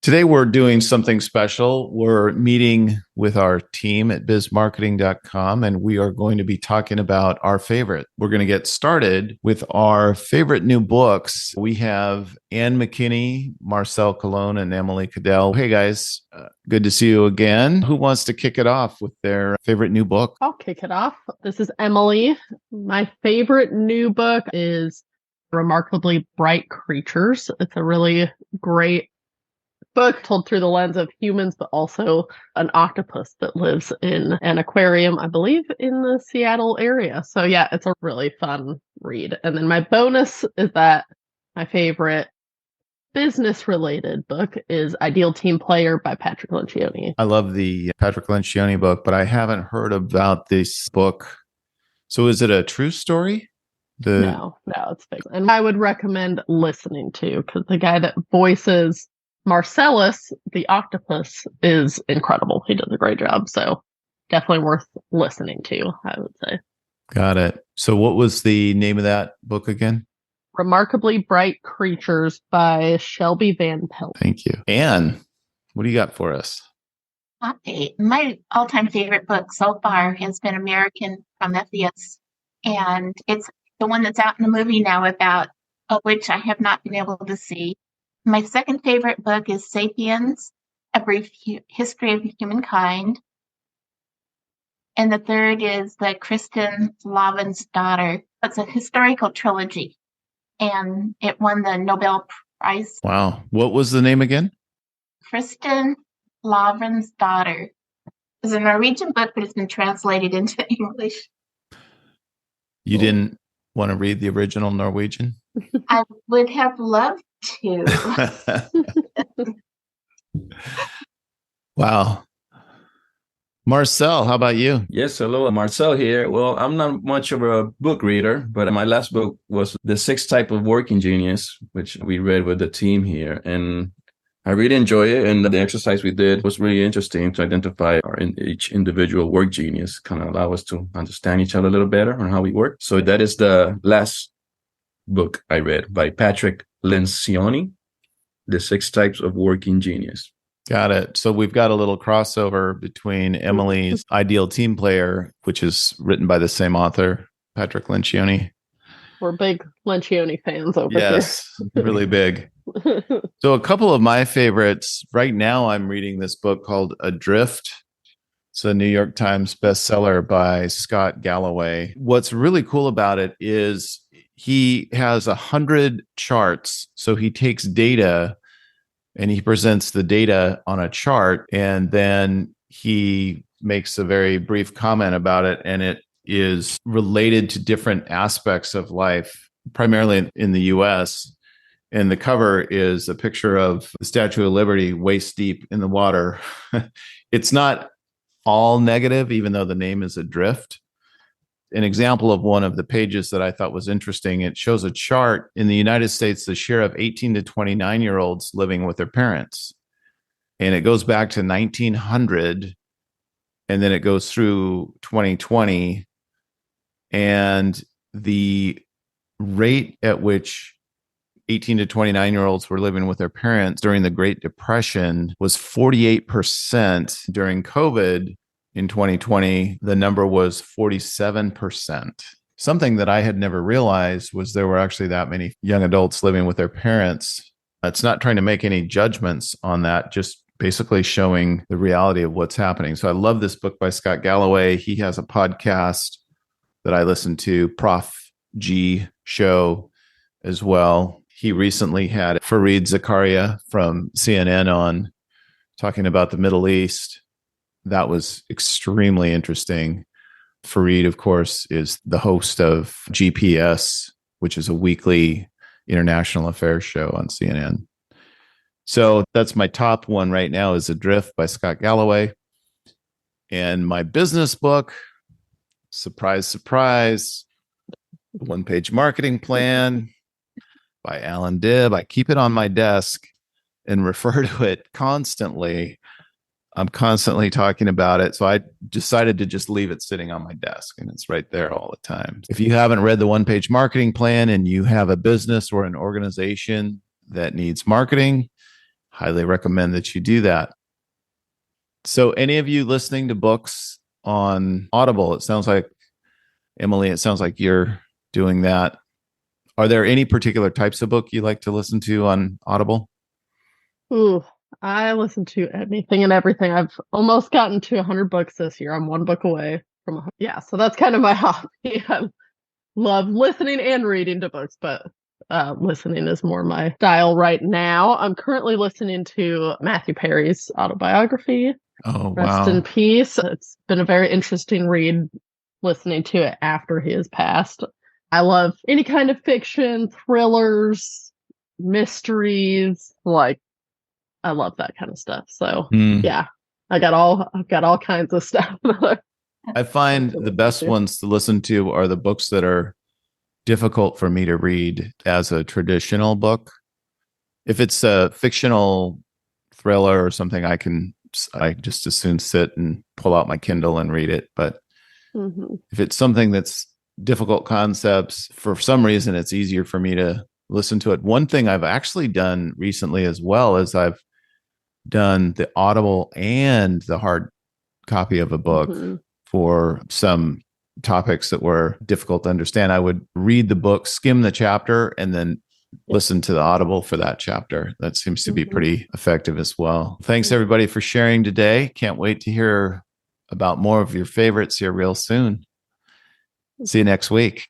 Today, we're doing something special. We're meeting with our team at bizmarketing.com, and we are going to be talking about our favorite. We're going to get started with our favorite new books. We have Anne McKinney, Marcel Colon, and Emily Cadell. Hey, guys. Good to see you again. Who wants to kick it off with their favorite new book? I'll kick it off. This is Emily. My favorite new book is Remarkably Bright Creatures. It's a really great book told through the lens of humans, but also an octopus that lives in an aquarium, I believe, in the Seattle area. So yeah, it's a really fun read. And then my bonus is that my favorite business-related book is Ideal Team Player by Patrick Lencioni. I love the Patrick Lencioni book, but I haven't heard about this book. So is it a true story? No, it's fake. And I would recommend listening to, because the guy that voices Marcellus, the octopus, is incredible. He does a great job. So definitely worth listening to, I would say. Got it. So what was the name of that book again? Remarkably Bright Creatures by Shelby Van Pelt. Thank you. Anne, what do you got for us? Okay. My all-time favorite book so far has been American Prometheus. And it's the one that's out in the movie now about which I have not been able to see. My second favorite book is Sapiens, A Brief History of Humankind. And the third is the Kristen Lavransdatter. It's a historical trilogy, and it won the Nobel Prize. Wow. What was the name again? Kristen Lavransdatter. It's a Norwegian book, but it's been translated into English. You didn't want to read the original Norwegian? I would have loved to. Wow. Marcel, how about you? Yes, hello, Marcel here. Well, I'm not much of a book reader, but my last book was The Sixth Type of Working Genius, which we read with the team here. And I really enjoy it. And the exercise we did was really interesting to identify each individual work genius, kind of allow us to understand each other a little better on how we work. So that is the last book I read by Patrick Lencioni, The Six Types of Working Genius. Got it. So we've got a little crossover between Emily's Ideal Team Player, which is written by the same author, Patrick Lencioni. We're big Lencioni fans over here. Yes, really big. So a couple of my favorites. Right now, I'm reading this book called Adrift. It's a New York Times bestseller by Scott Galloway. What's really cool about it is he has 100 charts. So he takes data and he presents the data on a chart, and then he makes a very brief comment about it. And it is related to different aspects of life, primarily in the US. And the cover is a picture of the Statue of Liberty waist deep in the water. It's not all negative, even though the name is Adrift. An example of one of the pages that I thought was interesting, it shows a chart in the United States, the share of 18 to 29-year-olds living with their parents. And it goes back to 1900, and then it goes through 2020. And the rate at which 18 to 29-year-olds were living with their parents during the Great Depression was 48%. During COVID in 2020, the number was 47%. Something that I had never realized was there were actually that many young adults living with their parents. It's not trying to make any judgments on that, just basically showing the reality of what's happening. So I love this book by Scott Galloway. He has a podcast that I listen to, Prof G Show, as well. He recently had Fareed Zakaria from CNN on talking about the Middle East. That was extremely interesting. Fareed, of course, is the host of GPS, which is a weekly international affairs show on CNN. So that's my top one right now, is Adrift by Scott Galloway. And my business book, surprise, surprise, One-Page Marketing Plan by Allan. I keep it on my desk and refer to it constantly. I'm constantly talking about it. So I decided to just leave it sitting on my desk, and it's right there all the time. If you haven't read the One-Page Marketing Plan and you have a business or an organization that needs marketing, highly recommend that you do that. So any of you listening to books on Audible, it sounds like, Emily, it sounds like you're doing that. Are there any particular types of book you like to listen to on Audible? Ooh, I listen to anything and everything. I've almost gotten to 100 books this year. I'm one book away from so that's kind of my hobby. I love listening and reading to books, but listening is more my style right now. I'm currently listening to Matthew Perry's autobiography. Oh, Rest in peace. It's been a very interesting read listening to it after he has passed. I love any kind of fiction, thrillers, mysteries. Like, I love that kind of stuff. So yeah, I've got all kinds of stuff. I find the best ones to listen to are the books that are difficult for me to read as a traditional book. If it's a fictional thriller or something, I just as soon sit and pull out my Kindle and read it. But if it's something that's difficult concepts, for some reason, it's easier for me to listen to it. One thing I've actually done recently as well is I've done the Audible and the hard copy of a book for some topics that were difficult to understand. I would read the book, skim the chapter, and then listen to the Audible for that chapter. That seems to be pretty effective as well. Thanks everybody for sharing today. Can't wait to hear about more of your favorites here real soon. See you next week.